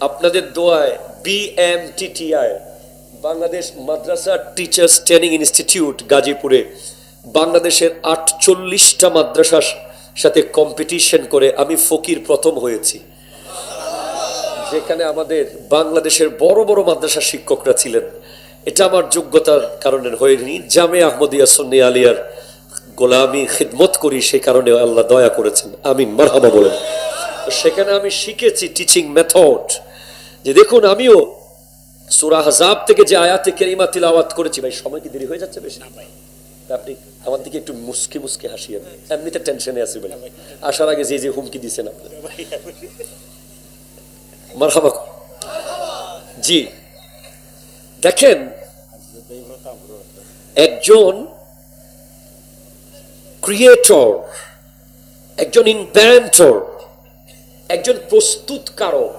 আপনাদের দোয়ায় BMTTI বাংলাদেশ মাদ্রাসা teachers training institute গাজীপুরে বাংলাদেশের 48টা মাদ্রাসার সাথে কম্পিটিশন করে আমি ফকির প্রথম হয়েছি, যেখানে আমাদের বাংলাদেশের বড় বড় মাদ্রাসা শিক্ষকরা ছিলেন। এটা আমার যোগ্যতার কারণে হয়নি, জামে আহমদিয়া সুন্নি আলিয়ার গোলামি খিদমত করি, সে কারণে আল্লাহ দয়া করেছেন। আমিন, মারহাবা বলেন। সেখানে আমি শিখেছি টিচিং মেথড। যে দেখুন, আমিও সূরা আহজাব থেকে যে আয়াতে কারিমা তিলাওয়াত করেছি, ভাই সময় কি দেরি হয়ে যাচ্ছে বেশি? আপনি আমার দিকে একটু মুস্কি মুস্কি হাসিয়েন, এমনিতে টেনশনে আছি ভাই, আসার আগে যে যে হুমকি দিয়েছেন আপনি। মারহাবা। জি দেখেন, একজন ক্রিয়েটর, একজন ইনভেন্টর, একজন প্রস্তুতকারক,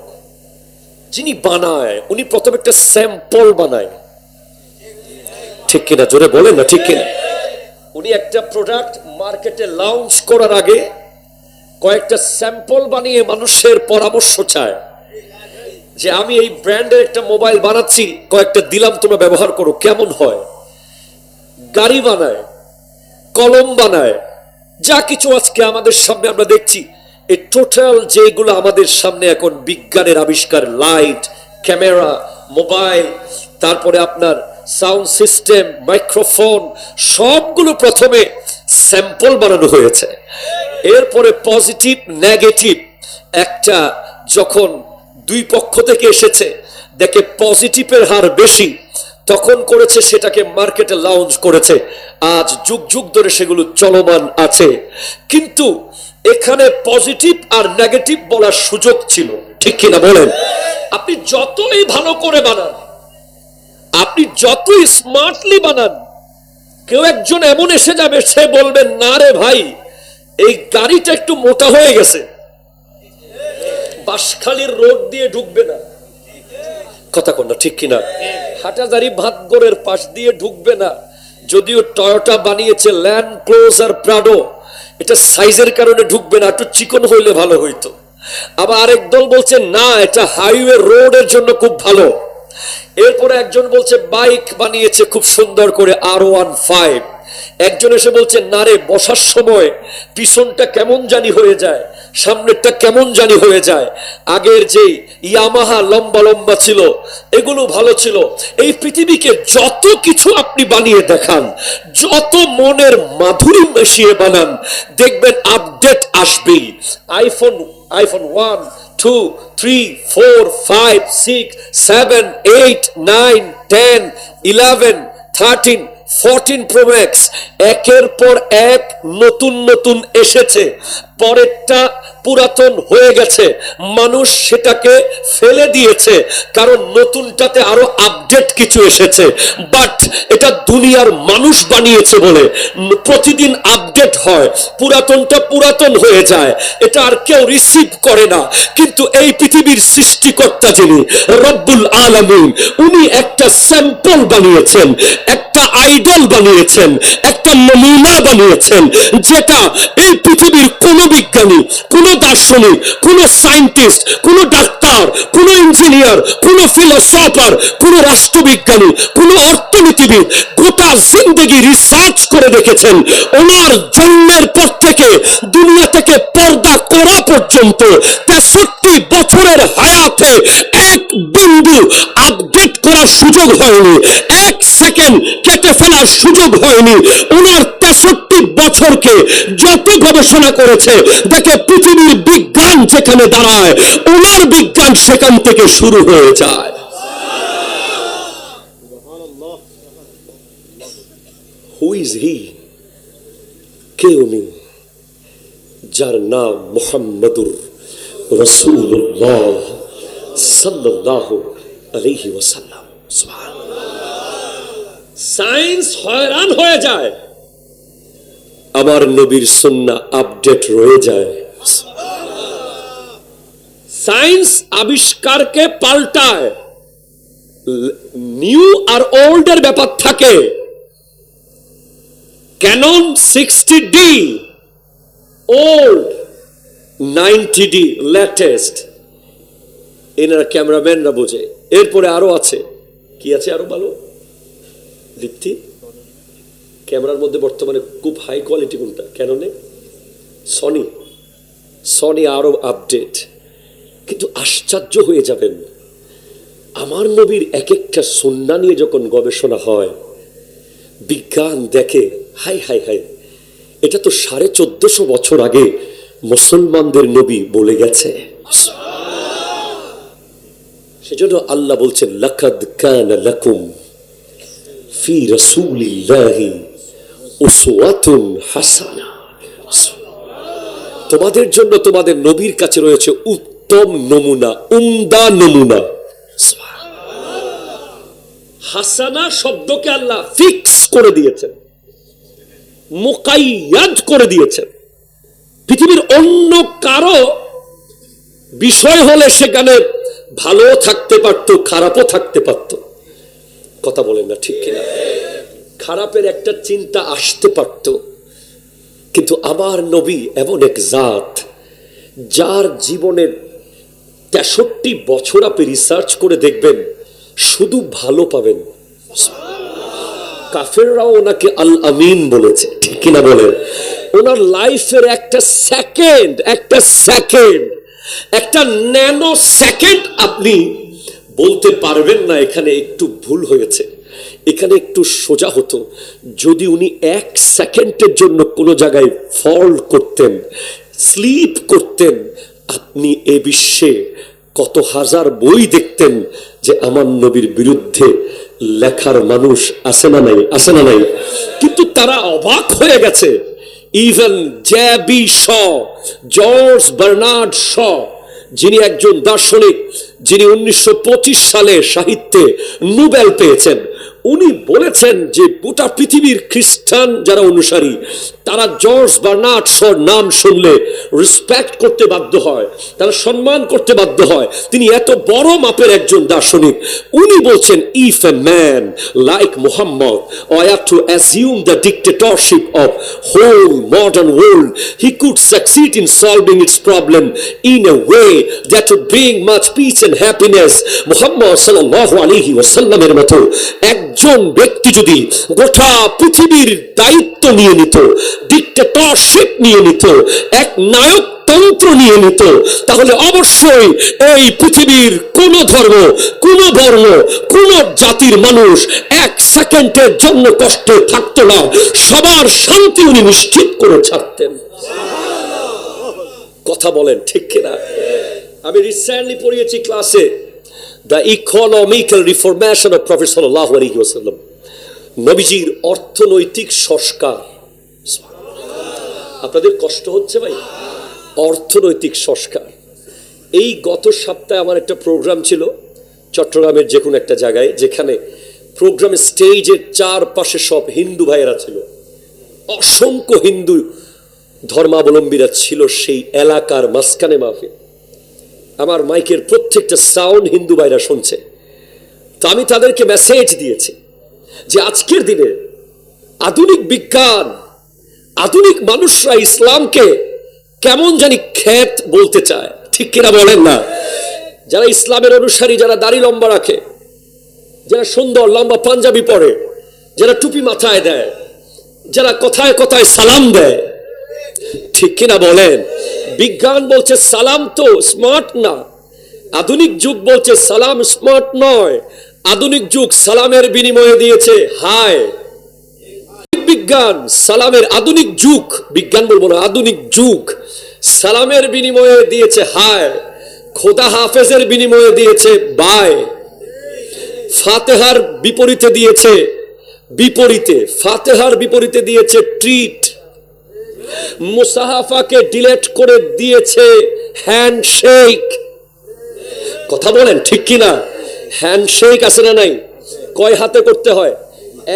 যিনি বানায়, উনি প্রথমে একটা স্যাম্পল বানায়, ঠিক কিনা? জোরে বলেন না, ঠিক কিনা? উনি একটা প্রোডাক্ট মার্কেটে লঞ্চ করার আগে কয়েকটা স্যাম্পল বানিয়ে মানুষের পরামর্শ চায় যে আমি এই ব্র্যান্ডের একটা মোবাইল বানাচ্ছি, কয়েকটা দিলাম, তোমরা ব্যবহার করো, কেমন হয়। গাড়ি বানায়, কলম বানায়, যা কিছু আজকে আমাদের সামনে আমরা দেখছি, এই টোটাল যেগুলো আমাদের সামনে এখন বিজ্ঞানের আবিষ্কার, লাইট, ক্যামেরা, মোবাইল, তারপরে আপনার সাউন্ড সিস্টেম, মাইক্রোফোন, সবগুলো প্রথমে স্যাম্পল বানানো হয়েছে। এরপরে পজিটিভ নেগেটিভ একটা যখন দুই পক্ষ থেকে এসেছে, দেখে পজিটিভের হার বেশি, তখন করেছে সেটাকে মার্কেটে লঞ্চ করেছে। আজ যুগ যুগ ধরে সেগুলো চলমান আছে। কিন্তু এখানে পজিটিভ আর নেগেটিভ বলার সুযোগ ছিল, ঠিক কিনা বলেন? আপনি যতই ভালো করে বানান, আপনি যতই স্মার্টলি বানান, কেউ একজন এমন এসে যাবে, সে বলবেন না রে ভাই, এই গাড়িটা একটু মোটা হয়ে গেছে, বাঁশখালীর রোড দিয়ে ঢুকবে না, কথা কন না, ঠিক কিনা? হাটাজারি ভাতগড়ের পাশ দিয়ে ঢুকবে না। যদিও টয়োটা বানিয়েছে ল্যান্ড ক্রুজার প্রাডো, এটা সাইজের কারণে ঢুকবে না, একটু চিকন হইলে ভালো হইতো। আবার আরেক দল বলছে না, এটা হাইওয়ে রোডের জন্য খুব ভালো। এরপরে একজন বলছে বাইক বানিয়েছে খুব সুন্দর করে R15। একজন এসে বলছে না রে, বসার সময় পিছনটা কেমন জানি হয়ে যায়, সামনেরটা কেমন জানি হয়ে যায়। আগের যে ইয়ামাহা লম্বা লম্বা ছিল, এগুলো ভালো ছিল। এই পৃথিবীকে যত কিছু আপনি বানিয়ে দেখান, যত মনের মাধুরী মিশিয়ে বানান, দেখবেন আপডেট আসবেই। আইফোন 1, 2, 3, 4, 5, 6, 7, 8, 9, 10, 11, 13, 14 Pro Max, একের পর এক নতুন নতুন এসেছে। পরেরটা পুরাতন হয়ে গেছে, মানুষ সেটাকে ফেলে দিয়েছে, কারণ নতুনটাতে আরো আপডেট কিছু এসেছে। বাট এটা দুনিয়ার মানুষ বানিয়েছে বলে প্রতিদিন আপডেট হয়, পুরাতনটা পুরাতন হয়ে যায়, এটা আর কেউ রিসিভ করে না। কিন্তু এই পৃথিবীর সৃষ্টিকর্তা যিনি রব্বুল আলামিন, উনি একটা স্যাম্পল বানিয়েছেন, একটা আইডল বানিয়েছেন, একটা নমুনা বানিয়েছেন, যেটা এই পৃথিবীর কোন বিজ্ঞানী, কোন দার্শনিক, কোন সায়েন্টিস্ট, কোন ডাক্তার, কোন ইঞ্জিনিয়ার, কোন ফিলোসফার, কোন রাষ্ট্রবিজ্ঞানী, কোন অর্থনীতিবিদ গোটা জিন্দেগি রিসার্চ করে দেখেছেন, ওনার জন্মের পর থেকে দুনিয়া থেকে পর্দা করা পর্যন্ত 63 বছরের হায়াতে এক বিন্দু আপডেট করার সুযোগ হয়নি, এক সেকেন্ড কেটে ফেলার সুযোগ হয়নি। ওনার 63 বছরকে যত গবেষণা করেছে, দেখে পৃথিবীর বিজ্ঞান যেখানে দাঁড়ায়, ওনার বিজ্ঞান সেখান থেকে শুরু হয়ে যায়। Who is he? কে উনি? যার নাম মুহাম্মাদুর রাসূলুল্লাহ সাল্লাল্লাহু আলাইহি ওয়াসাল্লাম। সুবহানাল্লাহ। সায়েন্স হয়রান হয়ে যায়, আমার নবীর সুন্নাহ আপডেট রয়ে যায়। সায়েন্স আবিষ্কারকে পাল্টায়, নিউ আর ওল্ড এর ব্যাপার থাকে। Canon 60D old, 90D latest. এনারা ক্যামেরাম্যানরা বোঝে। এরপরে আরো আছে, কি আছে আরো ভালো? দীপ্তি, ক্যামেরার মধ্যে বর্তমানে খুব হাই কোয়ালিটি কোনটা? ক্যাননে, সনি। সনি আরো আপডেট। কিন্তু আশ্চর্য হয়ে যাবেন, আমার নবীর এক একটা সুন্নাহ নিয়ে যখন গবেষণা হয়, বিজ্ঞান দেখে হাই হাই হাই, এটা তো 1450 বছর আগে মুসলমানদের নবী বলে গেছে। সেজন্য আল্লাহ বলছেন, লাকাদ কানা লাকুম ফি রাসূলিল্লাহি উসওয়াতুন হাসানাহ। তোমাদের জন্য তোমাদের নবীর কাছে রয়েছে উত্তম নমুনা, উমদা নমুনা। হাসানা শব্দকে আল্লাহ ফিক্স করে দিয়েছেন, মুকাইয়াদ করে দিয়েছেন। পৃথিবীর অন্য কারো বিষয় হলে সেখানে ভালো থাকতে পারত, খারাপও থাকতে পারত। কথা বলেন না ঠিক কিনা? খারাপের একটা চিন্তা আসতে পারত, কিন্তু আমার নবী এমন এক জাত, যার জীবনের 63 বছর আপনি রিসার্চ করে দেখবেন শুধু ভালো পাবেন। কাফেররাও ওনাকে আল আমিন বলেছে, ঠিক কিনা বলেন? ওনার লাইফের একটা সেকেন্ড, একটা ন্যানো সেকেন্ড আপনি বলতে পারবেন না এখানে একটু ভুল হয়েছে, এখানে একটু সোজা হতো। যদি উনি 1 সেকেন্ডের জন্য কোনো জায়গায় ফল করতেন, স্লিপ করতেন, আপনি এ বিশ্বে কত হাজার বই দেখতেন যে আমার নবীর বিরুদ্ধে লেখার মানুষ আছে না নাই, আছে না নাই? কিন্তু তারা অবাক হয়ে গেছে। ইভেন জেবি শ, জর্জ বার্নার্ড শ, যিনি একজন দার্শনিক, যিনি 1925 সালে সাহিত্যে নোবেল পেয়েছেন, উনি বলেছেন যে গোটা পৃথিবীর খ্রিস্টান যারা অনুসারী, তারা জর্জ বার্নার্ড শর নাম শুনলে রেসপেক্ট করতে বাধ্য হয়, তারা সম্মান করতে বাধ্য হয়। তিনি এত বড় মাপের একজন দার্শনিক। উনি বলছেন, if a man like Muhammad had to assume the dictatorship of whole modern world, he could succeed in solving its problem in a way that would bring much peace and happiness. Muhammad সাল্লাল্লাহু আলাইহি ওয়াসাল্লামের মতো একজন ব্যক্তি যদি গোটা পৃথিবীর দায়িত্ব নিয়ে নিত, ডিক্টেটরশিপ নিয়ে নিত, এক নায়কতন্ত্র নিয়ে নিত, তাহলে অবশ্যই এই পৃথিবীর কোন ধর্ম, কোন বর্ণ, কোন জাতির মানুষ 1 সেকেন্ডের জন্য কষ্টে থাকতো না। সবার শান্তি উনি নিশ্চিত করে ছাড়তেন। কথা বলেন ঠিক কিনা? আমি রিসেন্টলি পড়িয়েছি ক্লাসে the economical reformation of prophet সাল্লাল্লাহু আলাইহি ওয়াসাল্লাম, নবীজির অর্থনৈতিক সংস্কার। আপনাদের কষ্ট হচ্ছে ভাই? অর্থনৈতিক সংস্কার। এই গত সপ্তাহে আমার একটা প্রোগ্রাম ছিল চট্টগ্রামের যে কোনো একটা জায়গায়, যেখানে প্রোগ্রামের স্টেজের চারপাশে সব হিন্দু ভাইয়েরা ছিল, অসংখ্য হিন্দু ধর্মাবলম্বীরা ছিল সেই এলাকার মাঝখানে মাহফিল। আমার মাইকের প্রত্যেকটা সাউন্ড হিন্দু ভাইরা শুনছে। তো আমি তাদেরকে মেসেজ দিয়েছি যে আজকের দিনে আধুনিক বিজ্ঞান, আধুনিক মানুষরা ইসলামকে কেমন জানি খ্যাত বলতে চায়, ঠিক কিনা বলেন না? যারা ইসলামের অনুসারী, যারা দাড়ি লম্বা রাখে, যারা সুন্দর লম্বা পাঞ্জাবি পরে, যারা টুপি মাথায় দেয়, যারা কথায় কথায় সালাম দেয়, ঠিক কিনা বলেন? বিজ্ঞান বলছে সালাম তো স্মার্ট না, আধুনিক যুগ বলছে সালাম স্মার্ট নয়। আধুনিক যুগ সালামের বিনিময়ে দিয়েছে হায়। বিজ্ঞান সালামের, আধুনিক যুগ, বিজ্ঞান বলবো না, আধুনিক যুগ সালামের বিনিময়ে দিয়েছে হায়, খোদা হাফেজের বিনিময়ে দিয়েছে বায়, ফাতেহার বিপরীতে দিয়েছে বিপরীতে, ফাতেহার বিপরীতে দিয়েছে ট্রিট, মুসাহাফাকে ডিলেট করে দিয়েছে হ্যান্ডশেক। কথা বলেন ঠিক কিনা? হ্যান্ডশেক আছে না নাই? কয় হাতে করতে হয়?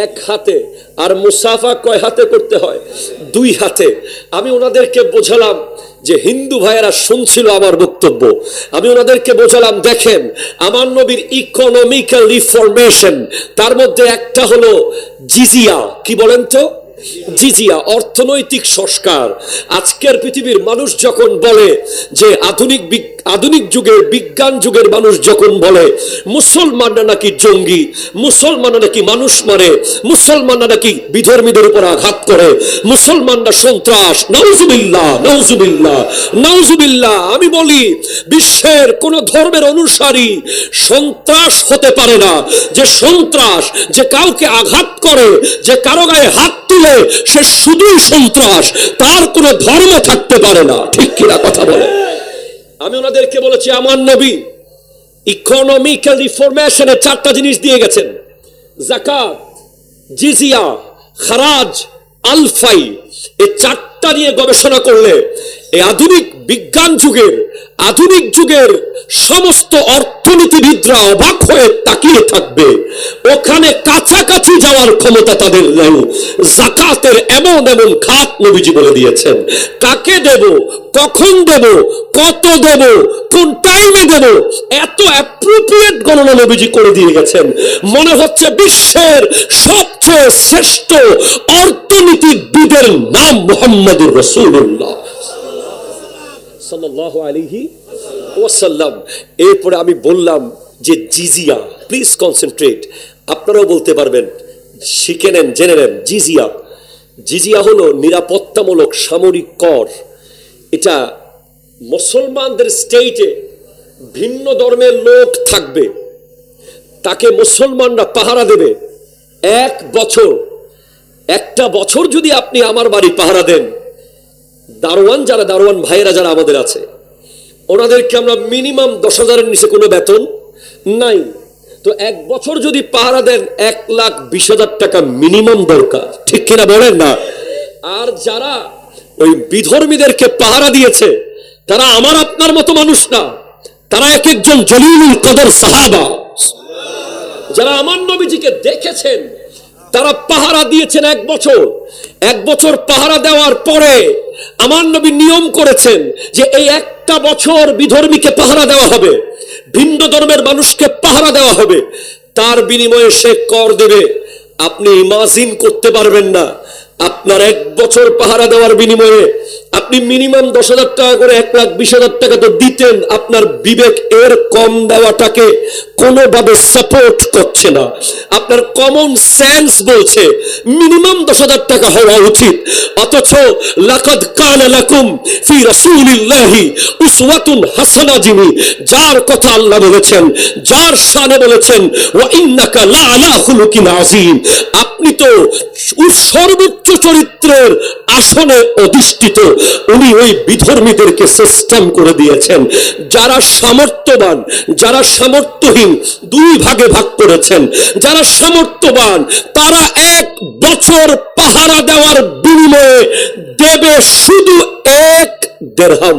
1 হাতে। আর মুসাফা কয় হাতে করতে হয়? 2 হাতে। আমি ওনাদেরকে বোঝালাম যে হিন্দু ভাইয়েরা শুনছিল আমার বক্তব্য, আমি ওনাদেরকে বোঝালাম, দেখেন আমার নবীর ইকোনমিক্যাল রিফরমেশন, তার মধ্যে একটা হলো জিজিয়া। কি বলেন তো? জিজিয়া, অর্থনৈতিক সংস্কার। আজকের পৃথিবীর মানুষ যখন বলে যে আধুনিক বিজ্ঞান আধুনিক যুগের বিজ্ঞান যুগের মানুষ যখন বলে মুসলমানরা নাকি জঙ্গি, মুসলমানরা নাকি মানুষ মারে, মুসলমানরা নাকি বিধর্মীদের উপর আঘাত করে, মুসলমানরা সন্ত্রাস, নাউজুবিল্লাহ নাউজুবিল্লাহ নাউজুবিল্লাহ। আমি বলি বিশ্বের কোন ধর্মের অনুসারী সন্ত্রাস হতে পারে না। যে সন্ত্রাস, যে কাউকে আঘাত করে, যে কারো গায়ে হাত তুলে, সে শুধুই সন্ত্রাস, তার কোনো ধর্ম থাকতে পারে না। ঠিক কিনা কথা বলে? আমি ওনাদেরকে বলেছি আমার নবী ইকোনমিক্যাল রিফরমেশনের 4টা জিনিস দিয়ে গেছেন: যাকাত, জিজিয়া, খারাজ, আলফাই। এই 4টা নিয়ে গবেষণা করলে এই আধুনিক বিজ্ঞান যুগের, আধুনিক যুগের সমস্ত অর্থনীতিবিদরা অবাক হয়ে তাকিয়ে থাকবে। ওখানে কাছাকাছি যাওয়ার ক্ষমতা তাদের নেই। যাকাতের এমন এমন খাত নবীজি বলে দিয়েছেন, কাকে দেব, কখন দেব, কত দেব, কোন টাইমে দেব, এত অ্যাপ্রোপ্রিয়েট গণনা নবীজি করে দিয়ে গেছেন। মনে হচ্ছে বিশ্বের সবচেয়ে শ্রেষ্ঠ অর্থনীতিবিদের নাম মুহাম্মদুর রাসূলুল্লাহ সাল্লাল্লাহু আলাইহি ওয়াসাল্লাম। এরপরে আমি বললাম যে জিজিয়া, প্লিজ কনসেন্ট্রেট, আপনারাও বলতে পারবেন, শিখে নেন, জেনে নেন। জিজিয়া, জিজিয়া হলো নিরাপত্তামূলক সামরিক কর। এটা মুসলমানদের স্টেটে ভিন্ন ধর্মের লোক থাকবে, তাকে মুসলমানরা পাহারা দেবে 1 বছর। একটা বছর যদি আপনি আমার বাড়ি পাহারা দেন, দারোয়ান যারা, দারোয়ান ভাইয়েরা যারা আমাদের আছে, ওনাদেরকে আমরা মিনিমাম 10,000-এর নিচে কোনো বেতন নাই। তো 1 বছর যদি পাহারা দেন 1,20,000 টাকা মিনিমাম দরকার। ঠিক কিনা বলেন না? আর যারা ওই বিধর্মীদেরকে পাহারা দিয়েছে, তারা আমার আপনার মতো মানুষ না, তারা এক একজন জলিলুল কদর সাহাবা। যারা আমার নবীজিকে দেখেছেন, তারা পাহারা দিয়েছেন 1 বছর। 1 বছর পাহারা দেওয়ার পরে আমার নবী নিয়ম করেছেন যে এই একটা বছর বিধর্মীকে পাহারা দেওয়া হবে, ভিন্ন ধর্মের মানুষকে পাহারা দেওয়া হবে, তার বিনিময়ে সে কর দেবে। আপনি ইমাজিন করতে পারবেন না, আপনার 1 বছর পাহারা দেওয়ার বিনিময়ে আপনি মিনিমাম 10,000 টাকা করে 1,20,000 টাকা তো দিতেন। আপনার বিবেক এর কম দেওয়াটাকে কোনোভাবে সাপোর্ট করছে না। আপনার কমন সেন্স বলছে মিনিমাম 10,000 টাকা হওয়া উচিত। অথচ লাকাদ কানা লাকুম ফি রাসূলিল্লাহি উসওয়াতুন হাসানা, যিনি, যার কথা আল্লাহ বলেছেন, যার শানে বলেছেন ওয়া ইন্নাকা লা আলা খুলুকিন আযীম, আপনি তো সর্বোচ্চ চরিত্রের আসনে অধিষ্ঠিত। উনি ওই বিধর্মীদেরকে সিস্টেম করে দিয়েছেন। যারা সামর্থ্যবান, যারা সামর্থ্যহীন, 2 ভাগে ভাগ করেছেন। যারা সামর্থ্যবান তারা 1 বছর পাহারা দেওয়ার বিনিময়ে দেবে শুধু 1 দিরহাম।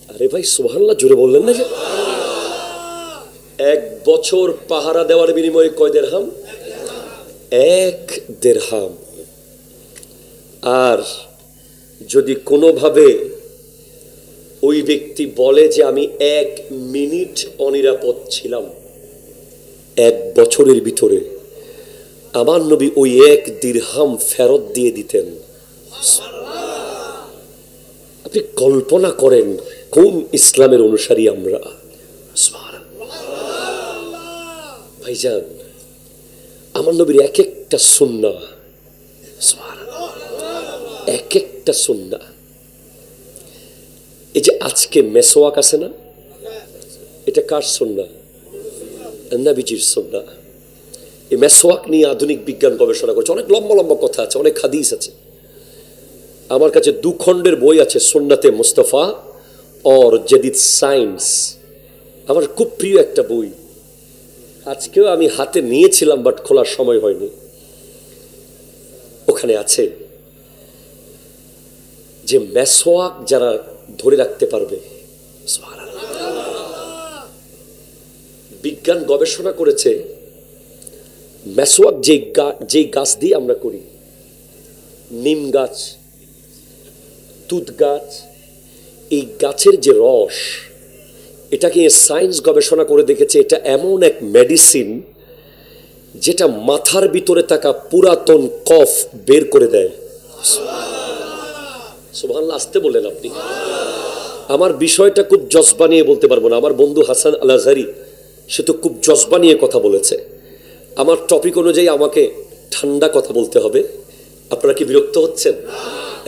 আরে ভাই সুবহানাল্লাহ, জোরে বললেন না যে? 1 বছর পাহারা দেওয়ার বিনিময়ে কয় দিরহাম? 1 দিরহাম। আর যদি কোনোভাবে ওই ব্যক্তি বলে যে আমি 1 মিনিট অনিরাপদ ছিলাম 1 বছরের ভিতরে, আমার নবী ওই 1 দিরহাম ফেরত দিয়ে দিতেন। আপনি কল্পনা করেন কোন ইসলামের অনুসারী আমরা। ভাইজান, আমার নবীর এক একটা সুন্নাহ, এক একটা সুন্নাহ। এই যে আজকে মেসওয়াক আছে না, এটা কার সুন্নাহ? নবীজির সুন্নাহ। এই মেসওয়াক নিয়ে আধুনিক বিজ্ঞান গবেষণা করছে, অনেক লম্বা লম্বা কথা আছে, অনেক হাদিস আছে। আমার কাছে 2 খণ্ডের বই আছে, সুন্নাতে মুস্তাফা और जदीद সায়েন্স। আমার খুব প্রিয় একটা বই, আজকেও আমি হাতে নিয়েছিলাম বাট খোলার সময় হয়নি। ওখানে আছে যে মেসওয়াক যারা ধরে রাখতে পারবে, বিজ্ঞান গবেষণা করেছে মেসওয়াক যে গাছ দিয়ে আমরা করি, নিম গাছ, তুত গাছ, এই গাছের যে রস, এটাকে সায়েন্স গবেষণা করে দেখেছে এটা এমন এক মেডিসিন যেটা মাথার ভিতরে থাকা পুরাতন কফ বের করে দেয়। সুবহানাল্লাহ, আসতে বললেন আপনি। আমার বিষয়টা খুব জজবা নিয়ে বলতে পারবো না। আমার বন্ধু হাসান আল আজহারি সে তো খুব জজবা নিয়ে কথা বলেছে। আমার টপিক অনুযায়ী আমাকে ঠান্ডা কথা বলতে হবে। আপনারা কি বিরক্ত হচ্ছেন?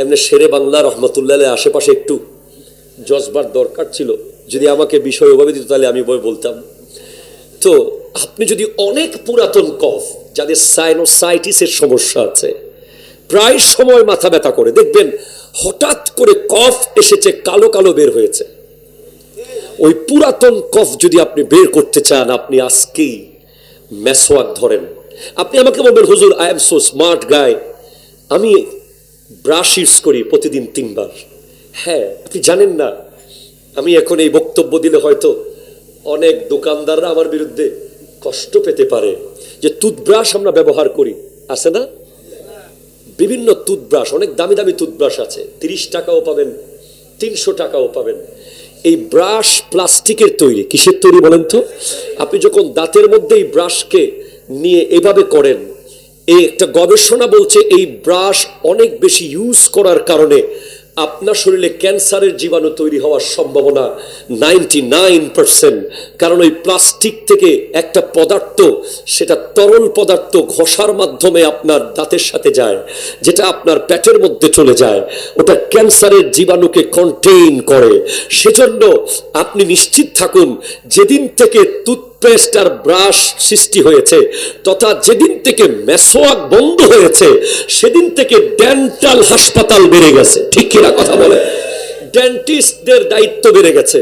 এমনি শেরে বাংলা রহমতুল্লাহ আশেপাশে একটু জজবার দরকার ছিল। যদি আমাকে বিষয় ওভাবে দিত তাহলে আমি বলতাম। তো আপনি যদি অনেক পুরাতন কফ, যাদের সাইনোসাইটিসের সমস্যা আছে, প্রায় সময় মাথা ব্যথা করে, দেখবেন হঠাৎ করে কফ এসেছে, কালো কালো বের হয়েছে, ওই পুরাতন কফ যদি আপনি বের করতে চান, আপনি আজকেই মেসওয়াক ধরেন। আপনি আমাকে বলবেন হুজুর I am so smart guy, আমি ব্রাশ ইউজ করি প্রতিদিন 3 বার। হ্যাঁ, আপনি জানেন না, আমি এখন এই বক্তব্য দিলে হয়তো অনেক দোকানদাররা আমার বিরুদ্ধে কষ্ট পেতে পারে যে টুথব্রাশ আমরা ব্যবহার করি, আছে না? বিভিন্ন টুথব্রাশ, অনেক দামি দামি টুথব্রাশ আছে, 30 টাকাও পাবেন, 300 টাকাও পাবেন। এই ব্রাশ প্লাস্টিকের তৈরি। কিসের তৈরি বলেন তো? আপনি যখন দাঁতের মধ্যে এই ব্রাশকে নিয়ে এভাবে করেন, এই একটা গবেষণা বলছে এই ব্রাশ অনেক বেশি ইউজ করার কারণে আপনার শরীরে ক্যান্সারের জীবাণু তৈরি হওয়ার সম্ভাবনা 99%। কারণ ওই প্লাস্টিক থেকে একটা পদার্থ, সেটা তরল পদার্থ ঘষার মাধ্যমে আপনার দাঁতের সাথে যায়, যেটা আপনার পেটের মধ্যে চলে যায়, ওটা ক্যান্সারের জীবাণুকে কন্টেইন করে। সেজন্য আপনি নিশ্চিত থাকুন, যেদিন থেকে টুথপেস্ট আর ব্রাশ সৃষ্টি হয়েছে, তথা যেদিন থেকে মেসওয়াক বন্ধ হয়েছে, সেদিন থেকে ডেন্টাল হাসপাতাল বেড়ে গেছে। ঠিক কিনা কথা বলে? ডেন্টিস্টদের দায়িত্ব বেড়ে গেছে,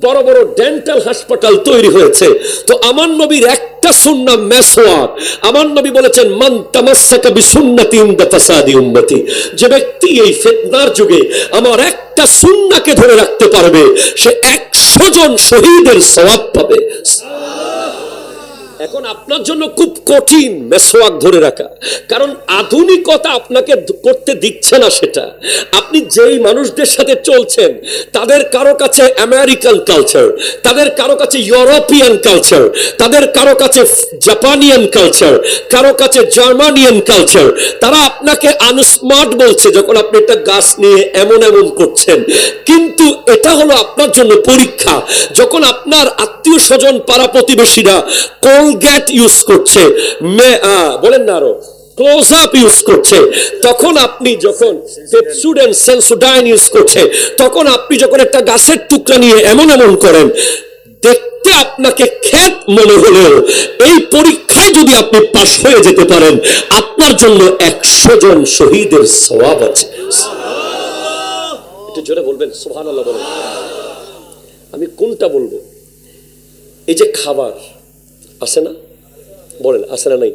বড় বড় ডেন্টাল হাসপাতাল তৈরি হয়েছে। তো আমার নবীর একটা সুন্নাহ মেসওয়াক। আমার নবী বলেছেন মান তামাসসাকা বিসুন্নতি ইনদা ফাসাদি উম্মতি, যে ব্যক্তি এই ফিতনার যুগে আমার একটা সুন্নাহকে ধরে রাখতে পারবে, সে 100 জন শহীদের সওয়াব পাবে। এখন আপনার জন্য খুব কঠিন মেসওয়াক ধরে রাখা, কারণ আধুনিকতা আপনাকে করতে দিচ্ছে না সেটা। আপনি যেই মানুষদের সাথে চলছেন, তাদের কারো কাছে আমেরিকান কালচার, তাদের কারো কাছে ইউরোপিয়ান কালচার, তাদের কারো কাছে জাপানিয়ান কালচার, কারো কাছে জার্মানিয়ান কালচার। তারা আপনাকে আনস্মার্ট বলছে যখন আপনি একটা গাছ নিয়ে এমন এমন করছেন, কিন্তু এটা হলো আপনার জন্য পরীক্ষা। যখন আপনার আত্মীয় স্বজন, পাড়া প্রতিবেশীরা কোলগেট ইউজ করছে, বলেন না আরো ক্লোজ আপ ইউজ করছে, তখন আপনি যখন পেপসুডেন্ট সেন্সোডাইন ইউজ করছে, তখন আপনি যখন একটা গাছের টুকরা নিয়ে এমন এমন করেন, দেখতে আপনাকে খ্যাত মনে হলেও এই পরীক্ষায় যদি আপনি পাশ হয়ে যেতে পারেন, আপনার জন্য 100 জন শহীদের সওয়াব আছে। একটু জোরে বলবেন সুবহানাল্লাহ বলেন। আমি কোনটা বলবো? এই যে খাবার আছে না, বলেন আছে না নাই?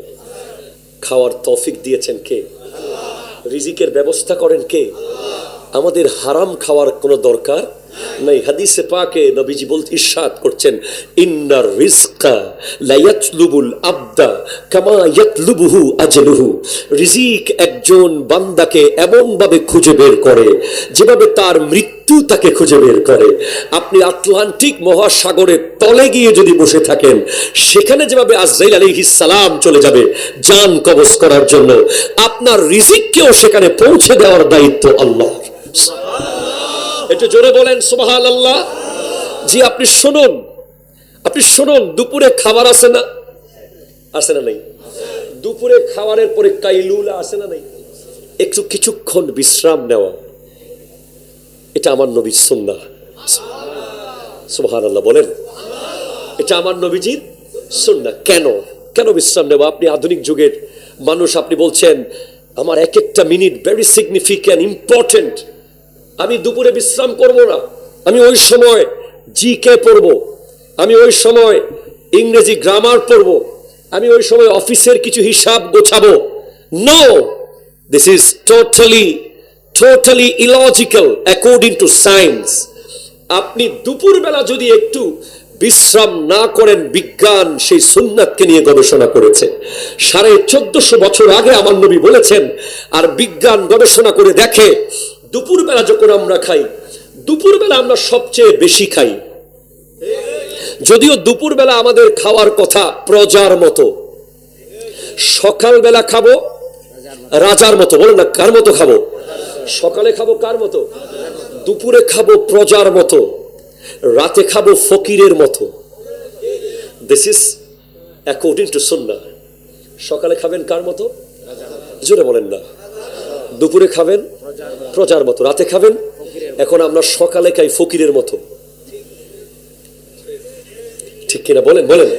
খাওয়ার তৌফিক দিয়েছেন কে? রিজিকের ব্যবস্থা করেন কে? আমাদের হারাম খাওয়ার কোনো দরকার নাই। হাদিসে পাকে নবীজি বলতে ইরশাদ করছেন, ইন্নার রিজকা লা ইয়াতলুবুল আবদা কামা ইয়াতলুবুহু আজলুহু। রিজিক একজন বান্দাকে এমন ভাবে খুঁজে বের করে যেভাবে তার মৃত্যু তাকে খুঁজে বের করে। আপনি আটলান্টিক মহাসাগরের তলে গিয়ে যদি বসে থাকেন, সেখানে যেভাবে আজরাইল আলাইহিস সালাম চলে যাবে জান কবজ করার জন্য, আপনার রিজিককেও সেখানে পৌঁছে দেওয়ার দায়িত্ব আল্লাহর। একটু জোরে বলেন সুবহানাল্লাহ। জি, আপনি শুনুন, আপনি শুনুন, দুপুরে খাবার আছে না, আছে না নাই? দুপুরে খাবারের পরে কাইলুলা আছে না নাই? একটু কিছুক্ষণ বিশ্রাম নেওয়া, এটা আমার নবীর সুন্নাহ। সুবহানাল্লাহ বলেন। এটা আমার নবীজির সুন্নাহ। কেন কেন বিশ্রাম নেওয়া? আপনি আধুনিক যুগের মানুষ, আপনি বলছেন আমার এক একটা মিনিট ভেরি সিগনিফিক্যান্ট, ইম্পর্টেন্ট। আমি দুপুরে বিশ্রাম করব না, আমি ওই সময় জিকে পড়ব, আমি ওই সময় ইংরেজি গ্রামার পড়ব, আমি ওই সময় অফিসের কিছু হিসাব গোছাবো। No, this is totally illogical according to science. আপনি দুপুরবেলা যদি একটু বিশ্রাম না করেন, বিজ্ঞান সেই সুন্নাতকে নিয়ে গবেষণা করেছে 1450 বছর আগে আমার নবী বলেছেন। আর বিজ্ঞান গবেষণা করে দেখে, দুপুরবেলা যখন আমরা খাই, দুপুরবেলা আমরা সবচেয়ে বেশি খাই। যদিও দুপুরবেলা আমাদের খাওয়ার কথা প্রজার মতো, সকালবেলা খাবো রাজার মতো। বলেন না, কার মতো খাবো? সকালে খাবো কার মতো? দুপুরে খাবো প্রজার মতো, রাতে খাবো ফকিরের মতো। দিস ইজ অ্যাকর্ডিং টু সুন্নাহ। সকালে খাবেন কার মতো? জোরে বলেন না। দুপুরে খাবেন প্রজার মতো, রাতে খাবেন, এখন আমরা সকালে খাই ফকিরের মতো, ঠিক কিনা বলেন? বলেন।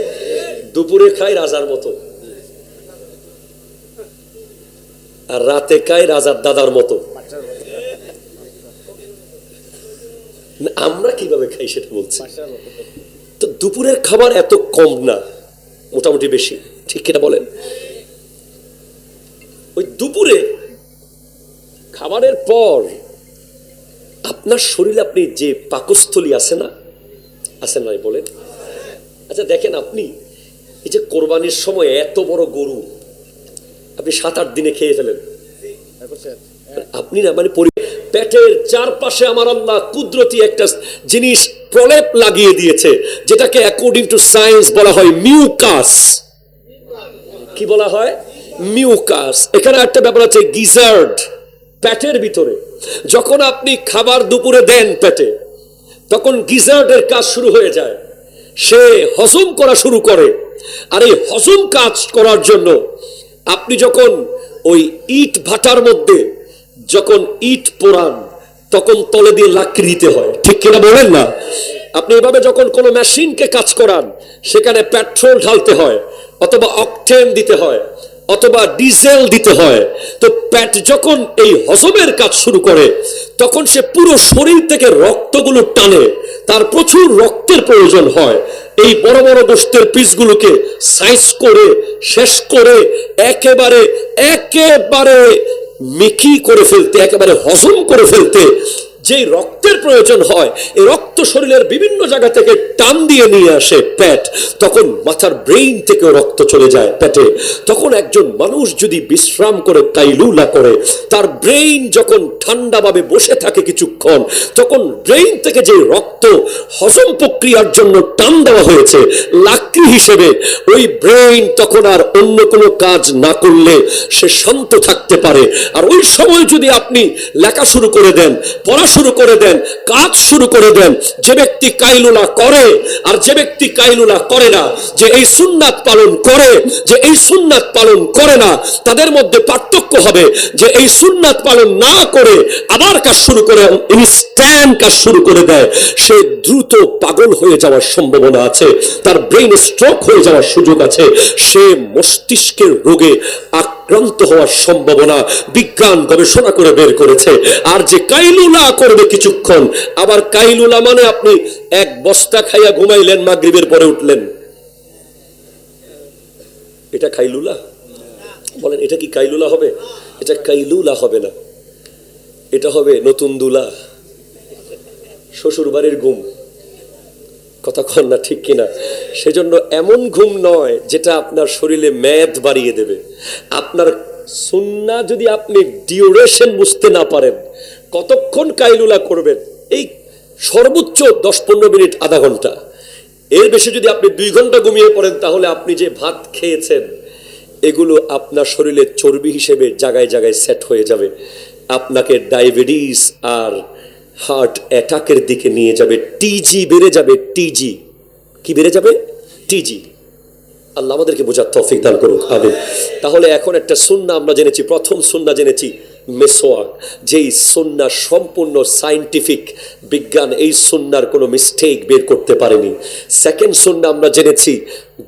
দুপুরে খাই রাজার মতো, আর রাতে খাই রাজার দাদার মতো। আমরা কিভাবে খাই সেটা বলছি। তো দুপুরের খাবার এত কম না, মোটামুটি বেশি, ঠিক কিনা বলেন? ওই দুপুরে খাবারের পর আপনার শরীরে আপনি যে পাকস্থলী আছে না, আছে নাই বলেন? আচ্ছা দেখেন, আপনি এই যে কোরবানির সময় এত বড় গরু আপনি 7-8 দিনে খেয়ে ফেলেন, আপনি না মানে পেটের চারপাশে আমার আল্লাহ কুদরতি একটা জিনিস প্রলেপ লাগিয়ে দিয়েছে, যেটাকে অ্যাকর্ডিং টু সায়েন্স বলা হয় মিউকাস। কি বলা হয়? মিউকাস। এখানে একটা ব্যাপার আছে, গিজার্ড পেটের ভিতরে। যখন আপনি খাবার দুপুরে দেন পেটে, তখন গিজার্ডের কাজ শুরু হয়ে যায়, সে হজম করা শুরু করে। আর এই হজম কাজ করার জন্য আপনি যখন ওই ইট ভাটার মধ্যে যখন ইট পোড়ান, তখন তলে দিয়ে লাকড়ি দিতে হয়, ঠিক কিনা বলেন না? আপনি এভাবে যখন কোনো মেশিনকে কাজ করান, সেখানে পেট্রোল ঢালতে হয়, অথবা অকটেন দিতে হয়, অথবা ডিজেল দিতে হয়। তো পেট যখন এই হজমের কাজ শুরু করে, তখন সে পুরো শরীর থেকে রক্তগুলো টানে, তার প্রচুর রক্তের প্রয়োজন হয়। এই বড় বড় গোশতের পিসগুলোকে সাইজ করে শেষ করে একেবারে একেবারে মিকি করে ফেলতে, একেবারে হজম করে ফেলতে যে রক্তের প্রয়োজন হয়, এই রক্ত শরীরের বিভিন্ন জায়গা থেকে টান দিয়ে নিয়ে আসে পেট। তখন মাথার ব্রেইন থেকে রক্ত চলে যায় পেটে। তখন একজন মানুষ যদি বিশ্রাম করে, কাইলুলা করে, তার ব্রেইন যখন ঠান্ডাভাবে বসে থাকে কিছুক্ষণ, তখন ব্রেইন থেকে যে রক্ত হজম প্রক্রিয়ার জন্য টান দেওয়া হয়েছে লাকড়ি হিসেবে, ওই ব্রেইন তখন আর অন্য কোনো কাজ না করলে সে শান্ত থাকতে পারে। আর ওই সময় যদি আপনি লেখা শুরু করে দেন, পড়া শুরু করে দেন, কাজ শুরু করে দেন, যে ব্যক্তি কাইলুলা করে আর যে ব্যক্তি কাইলুলা করে না, যে এই সুন্নাত পালন করে, যে এই সুন্নাত পালন করে না, তাদের মধ্যে পার্থক্য হবে যে এই সুন্নাত পালন না করে আবার কাজ শুরু করে, ইনস্ট্যান্ট কাজ শুরু করে দেয়, সে দ্রুত পাগল হয়ে যাওয়ার সম্ভাবনা আছে, তার ব্রেইন স্ট্রোক হয়ে যাওয়ার সুযোগ আছে, সে মস্তিষ্কের রোগে আক্রান্ত হওয়ার সম্ভাবনা বিজ্ঞান গবেষণা করে বের করেছে। আর যে কাইলুলা করবে কিছুক্ষণ, আবার কাইলুলা মানে আপনি এক বস্তা খাইয়া ঘুমাইলেন, মাগরিবের পরে উঠলেন, এটা কাইলুলা? বলেন, এটা কি কাইলুলা হবে? এটা কাইলুলা হবে না, এটা হবে নতুন দুলা, শ্বশুর বাড়ির ঘুম। কথা কন না, ঠিক কিনা? সেজন্য এমন ঘুম নয় যেটা আপনার শরীরে মেদ বাড়িয়ে দেবে। আপনার সুন্নাহ যদি আপনি ডিউরেশন বুঝতে না পারেন, কতক্ষণ কাইলুলা করবেন, এই সর্বোচ্চ 10-15 মিনিট, আধা ঘন্টা, এর বেশি যদি আপনি 2 ঘন্টা ঘুমিয়ে পড়েন, তাহলে আপনি যে ভাত খেয়েছেন এগুলো আপনার শরীরে চর্বি হিসেবে জায়গায় জায়গায় সেট হয়ে যাবে, আপনাকে ডায়াবেটিস আর হার্ট অ্যাটাকের দিকে নিয়ে যাবে, টিজি বেড়ে যাবে। টিজি কি বেড়ে যাবে? টিজি। আল্লাহ আমাদেরকে বোঝার তৌফিক দান করুন, আমিন। তাহলে এখন একটা সুন্নাহ আমরা জেনেছি, প্রথম সুন্নাহ জেনেছি মেসওয়াক, যেই সুন্নাহ সম্পূর্ণ সায়েন্টিফিক, বিজ্ঞান এই সুন্নাহর কোনো মিস্টেক বের করতে পারেনি। সেকেন্ড সুন্নাহ আমরা জেনেছি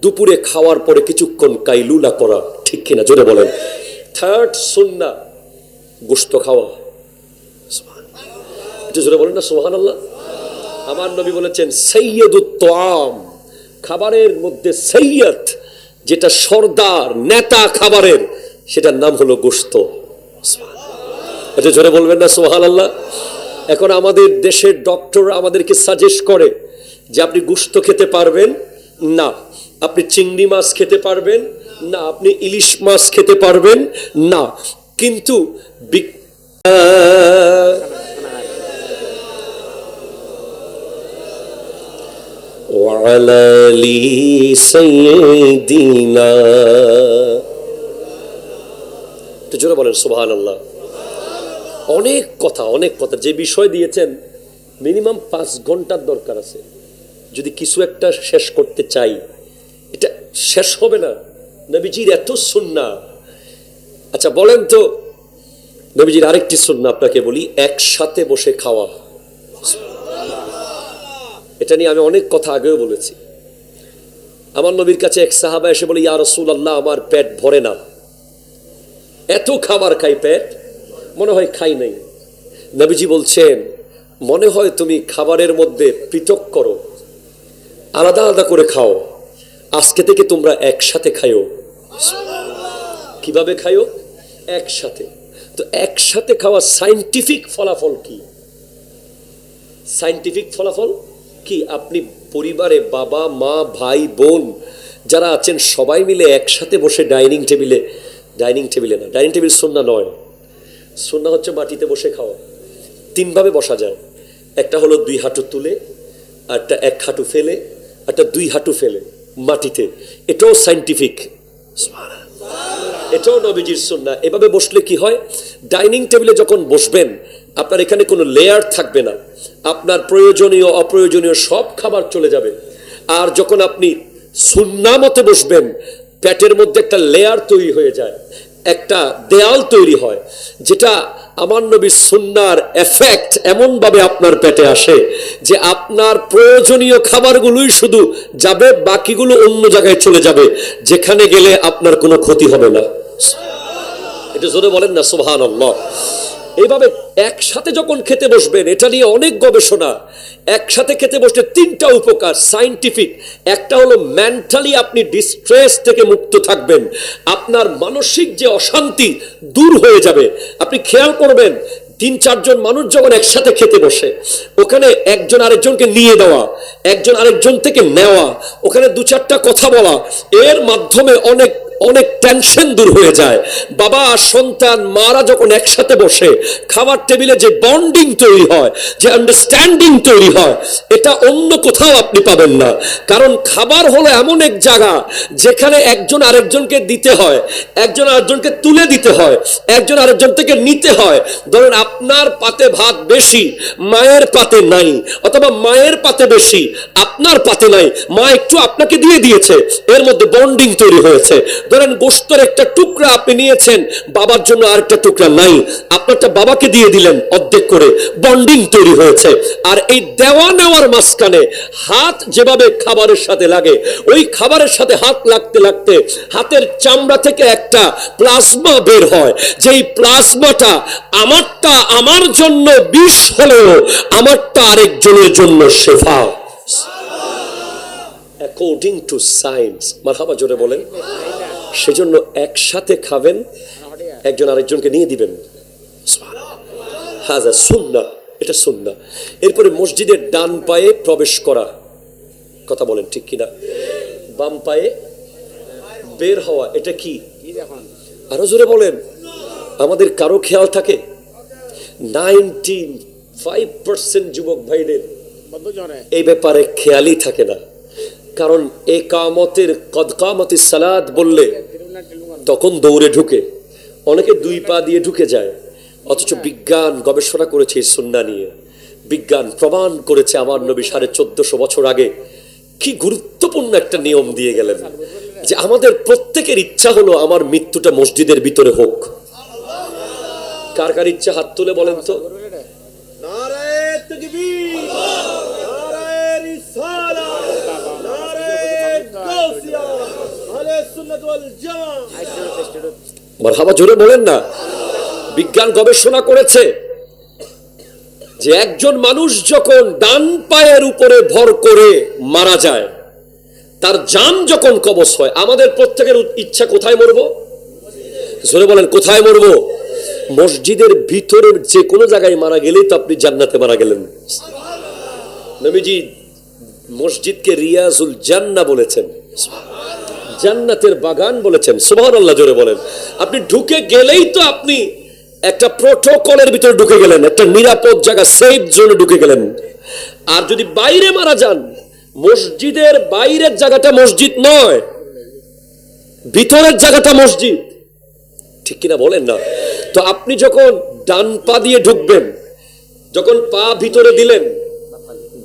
দুপুরে খাওয়ার পরে কিছুক্ষণ কাইলুলা করা, ঠিক কিনা? জোরে বলেন। থার্ড সুন্নাহ গোশত খাওয়া। জোরে বলেন না সুবহানাল্লাহ। আমার নবী বলেছেন সাইয়্যিদুত তাআম, খাবারের মধ্যে সৈয়দ, যেটা সর্দার নেতা খাবারের, সেটার নাম হলো গোশত। আচ্ছা জোরে বলবেন না সুবহানাল্লাহ। এখন আমাদের দেশের ডক্টর আমাদেরকে সাজেস্ট করে যে আপনি গোশত খেতে পারবেন না, আপনি চিংড়ি মাছ খেতে পারবেন না, আপনি ইলিশ মাছ খেতে পারবেন না, কিন্তু وعلى لي سيدنا, তো জোরে বলেন সুবহানাল্লাহ। অনেক কথা যে বিষয় দিয়েছেন মিনিমাম 5 ঘন্টার দরকার আছে। যদি কিছু একটা শেষ করতে চাই, এটা শেষ হবে না। নবীজির এত সুন্নাহ। আচ্ছা বলেন তো, নবীজির আরেকটি সুন্নাহ আপনাকে বলি, একসাথে বসে খাওয়া। এটা নিয়ে আমি অনেক কথা আগেও বলেছি। আমার নবীর কাছে এক সাহাবা এসে বলে, ইয়া রাসূলুল্লাহ, আমার পেট ভরে না, এত খাবার খাই, পেট মনে হয় খাই নাই। নবীজি বলছেন, মনে হয় তুমি খাবারের মধ্যে পৃথক করো, আলাদা আলাদা করে খাও, আজকে থেকে তোমরা একসাথে খাইও। কিভাবে খাইও? একসাথে। তো একসাথে খাওয়া সায়েন্টিফিক ফলাফল কি? সায়েন্টিফিক ফলাফল কি? আপনি পরিবারে বাবা মা ভাই বোন যারা আছেন সবাই মিলে একসাথে বসে ডাইনিং টেবিলে না, ডাইনিং টেবিল সুন্নাহ নয়, সুন্নাহ হচ্ছে মাটিতে বসে খাওয়া। 3 ভাবে বসা যায়। একটা হলো 2 হাঁটু তুলে, একটা 1 হাঁটু ফেলে, একটা 2 হাঁটু ফেলে মাটিতে। এটাও সায়েন্টিফিক, এটাও নবীজির সুন্নাহ। এভাবে বসলে কি হয়, ডাইনিং টেবিলে যখন বসবেন আপনার এখানে কোনো লেয়ার থাকবে না, আপনার প্রয়োজনীয় অপ্রয়োজনীয় সব খাবার চলে যাবে। আর যখন আপনি সুন্নাহ মতে বসবেন, পেটের মধ্যে একটা লেয়ার তৈরি হয়ে যায়, একটা দেয়াল তৈরি হয়, যেটা আমার নবীর সুন্নাহর এফেক্ট এমন ভাবে আপনার পেটে আসে যে আপনার প্রয়োজনীয় খাবারগুলোই শুধু যাবে, বাকিগুলো অন্য জায়গায় চলে যাবে, যেখানে গেলে আপনার কোনো ক্ষতি হবে না। এটা জোরে বলেন না সুবহানাল্লাহ। এইভাবে একসাথে যখন খেতে বসবেন, এটা নিয়ে অনেক গবেষণা। একসাথে খেতে বসলে 3টা উপকার সায়েন্টিফিক। একটা হলো মেন্টালি আপনি ডিস্ট্রেস থেকে মুক্ত থাকবেন, আপনার মানসিক যে অশান্তি দূর হয়ে যাবে। আপনি খেয়াল করবেন 3-4 জন মানুষ যখন একসাথে খেতে বসে, ওখানে একজন আরেকজনকে নিয়ে দেওয়া, একজন আরেকজন থেকে নেওয়া, ওখানে 2-4টা কথা বলা, এর মাধ্যমে অনেক টেনশন দূর হয়ে যায়। বাবা সন্তান মারা যখন একসাথে বসে খাবার টেবিলে যে বন্ডিং তৈরি হয়, যে আন্ডারস্ট্যান্ডিং তৈরি হয়, এটা অন্য কোথাও আপনি পাবেন না। কারণ খাবার হলো এমন এক জায়গা যেখানে একজন আরেকজনকে দিতে হয়, একজন আরেকজনকে তুলে দিতে হয়, একজন আরেকজন থেকে নিতে হয়। ধরেন আপনার পাতে ভাত বেশি, মায়ের পাতে নাই, অথবা মায়ের পাতে বেশি, আপনার পাতে নাই, মা একটু আপনাকে দিয়ে দিয়েছে, এর মধ্যে বন্ডিং তৈরি হয়েছে। ধরেন গোশতের একটা টুকরা আপনি নিয়েছেন, বাবার জন্য আরেকটা টুকরা নাই, আপনারটা বাবাকে দিয়ে দিলেন অর্ধেক করে, বন্ডিং তৈরি হয়েছে। আর এই দেওয়া নেওয়ার মাঝখানে হাত যেভাবে খাবারের সাথে লাগে, ওই খাবারের সাথে হাত লাগতে লাগতে হাতের চামড়া থেকে একটা প্লাজমা বের হয়, যেই প্লাজমাটা আমারটা আমার জন্য বিষ হলেও আমারটা আরেকজনের জন্য শেফা। অ্যাকর্ডিং টু সায়েন্স, মারহাবা জোরে বলেন। সেজন্য একসাথে খাবেন, একজন আরেকজনকে নিয়ে দিবেন। হাজা সুন্নাহ, এটা সুন্নাহ। এরপরে মসজিদের ডান পায়ে প্রবেশ করা, কথা বলেন ঠিক কিনা? বাম পায়ে বের হওয়া, এটা কি? আরো জোরে বলেন। আমাদের কারো খেয়াল থাকে? 95% যুবক ভাইদের এই ব্যাপারে খেয়ালই থাকে না। কারণ একামতের কদ কামতিস সালাত বললে তখন দৌড়ে ঢুকে, অনেকে 2 পা দিয়ে ঢুকে যায়। অথচ বিজ্ঞান গবেষণা করেছে এই সুন্নাহ নিয়ে, বিজ্ঞান প্রমাণ করেছে আমার নবী 1450 বছর আগে কি গুরুত্বপূর্ণ একটা নিয়ম দিয়ে গেলেন, যে আমাদের প্রত্যেকের ইচ্ছা হলো আমার মৃত্যুটা মসজিদের ভিতরে হোক। কার কার ইচ্ছা হাত তুলে বলেন তো? নারায়ে তাকবীর, নারায়ে রিসালাত, নারায়ে গাউসিয়া, আহলে সুন্নাত ওয়াল জামাআহ। মারহাবা জোরে বলেন না। বিজ্ঞান গবেষণা করেছে যে একজন মানুষ যখন ডান পায়ের উপরে ভর করে মারা যায়, তার জান যখন কবজ হয়, আমাদের প্রত্যেকের ইচ্ছা কোথায় মরবো? জোরে বলেন, কোথায় মরবো? মসজিদের ভিতরের যে কোনো জায়গায় মারা গেলেই তো আপনি জান্নাতে মারা গেলেন। নবীজি মসজিদকে রিয়াজুল জান্নাহ বলেছেন, জান্নাতের বাগান বলেছেন। সুবহানাল্লাহ জোরে বলেন। আপনি ঢুকে গেলেই তো আপনি একটা প্রোটোকলের ভিতরে ঢুকে গেলেন, একটা নিরাপদ জায়গা, সেফ জোনে ঢুকে গেলেন। আর যদি বাইরে মারা যান, মসজিদের বাইরের জায়গাটা মসজিদ নয়, ভিতরের জায়গাটা মসজিদ, ঠিক কিনা বলেন না? তো আপনি যখন ডান পা দিয়ে ঢুকবেন, যখন পা ভিতরে দিলেন,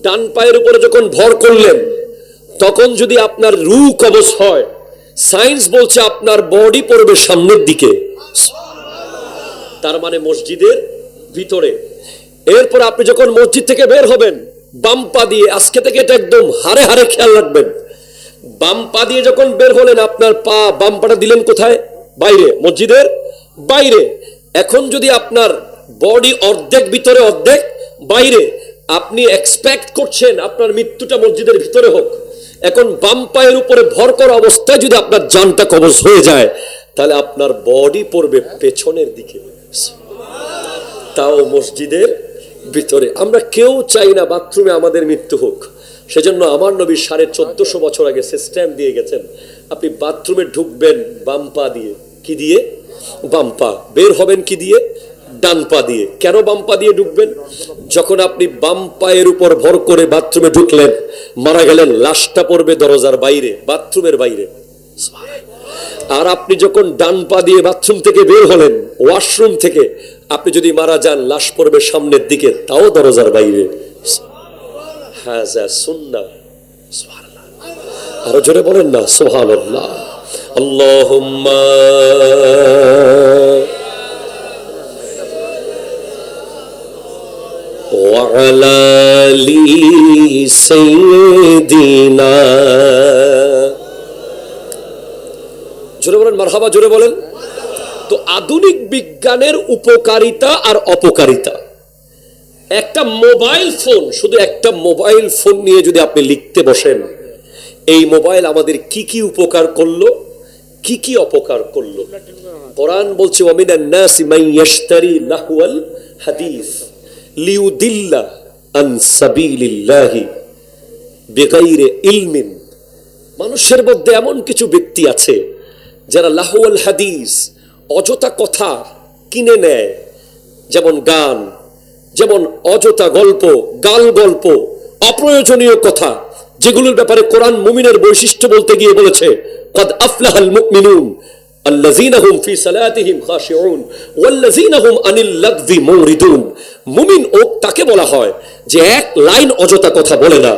ডান পায়ের উপরে যখন ভর করলেন, তখন যদি আপনার রু কবজ হয়, সায়েন্স বলছে আপনার বডি পড়বে সামনের দিকে, তার মানে মসজিদের ভিতরে। এরপর আপনি যখন মসজিদ থেকে বের হবেন বাম পা দিয়ে, আজকে থেকে এটা একদম হারে হারে খেয়াল রাখবেন, বাম পা দিয়ে যখন বের হলেন আপনার পা বাম পাটা দিলেন কোথায়? বাইরে, মসজিদের বাইরে। এখন যদি আপনার বডি অর্ধেক ভিতরে অর্ধেক বাইরে, আপনি এক্সপেক্ট করছেন আপনার মৃত্যুটা মসজিদের ভিতরে হোক। এখন বাম পায়ের উপরে ভর করা অবস্থায় যদি আপনার জানটা কবজ হয়ে যায়, তাহলে আপনার বডি পড়বে পেছনের দিকে, তাও মসজিদের ভিতরে। আমরা কেউ চাই না বাথরুমে আমাদের মৃত্যু হোক, সেজন্য আমার নবী 1450 বছর আগে সিস্টেম দিয়ে গেছেন, আপনি বাথরুমে ঢুকবেন বাম পা দিয়ে। কি দিয়ে? বাম পা। বের হবেন কি দিয়ে? ডান পা দিয়ে। কেন বাম পা দিয়ে ঢুকবেন? যখন আপনি বাম পায়ের উপর ভর করে বাথরুমে ঢুকলেন, মারা গেলেন, লাশটা পড়বে দরজার বাইরে, বাথরুমের বাইরে। আর আপনি যখন ডান পা দিয়ে বাথরুম থেকে বের হলেন, ওয়াশরুম থেকে, আপনি যদি মারা যান, লাশ পড়বে সামনের দিকে, তাও দরজার বাইরে। হাযা সুন্নাহ। সুবহানাল্লাহ। আরো জোরে বলেন না সুবহানাল্লাহ। আল্লাহুম্মা ওয়া আলা আলি সাইয়্যিদিনা। জোরে বলেন মারহাবা, জোরে বলেন। তো আধুনিক বিজ্ঞানের উপকারিতা আর অপকারিতা, একটা মোবাইল ফোন, শুধু একটা মোবাইল ফোন নিয়ে যদি আপনি লিখতে বসেন, এই মোবাইল আমাদের কি কি উপকার করলো, কি কি অপকার করলো। কোরআন বলছে ওয়ামিনান নাসি মান ইয়াশতারি লাহওয়াল হাদিস লিউদিল্লা আন সাবিলিল্লাহি বিগাইরি ইলমিন। মানুষের মধ্যে এমন কিছু ব্যক্তি আছে যারা লাহওয়াল হাদিস, অযথা কথা কিনে নেয়, যেমন গান, যেমন অযথা গল্প, গাল গল্প, অপ্রয়োজনীয় কথা, যেগুলোর ব্যাপারে কোরআন মুমিনের বৈশিষ্ট্য বলতে গিয়ে বলেছে قد أفلح المؤمنون الذين هم في صلاتهم خاشعون والذين هم عن اللغو معرضون। মুমিন ও তাকে বলা হয় যে এক লাইন অযথা কথা বলে না।